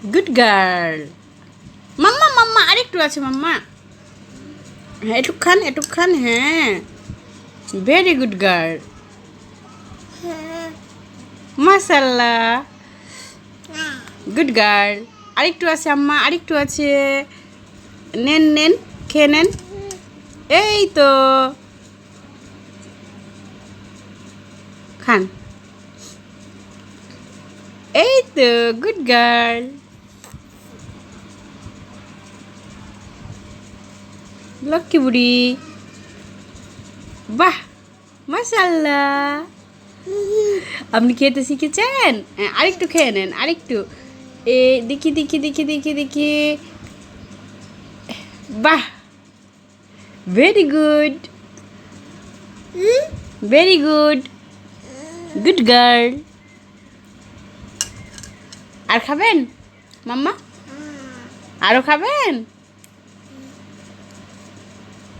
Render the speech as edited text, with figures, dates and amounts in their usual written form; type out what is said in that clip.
Good girl. মাম্মা মাম্মা আরেকটু আছে মাম্মা। হ্যাঁ এটুকখান হ্যাঁ। Very good girl. মাশাল্লাহ। Good girl. আরেকটু আছে আম্মা, আরেকটু আছে। নেন নেন, খেয়ে নেন। এই তো খান। এই তো গুড গার্ল। লক্ষ্মী বুড়ি। বাহ মাশাল্লাহ। আপনি খেতে শিখেছেন? হ্যাঁ, আরেকটু খেয়ে নেন, আরেকটু। দেখি দেখি দেখি দেখি দেখি। বাহ very good, very good, good girl. আর খাবেন মাম্মা? আরও খাবেন?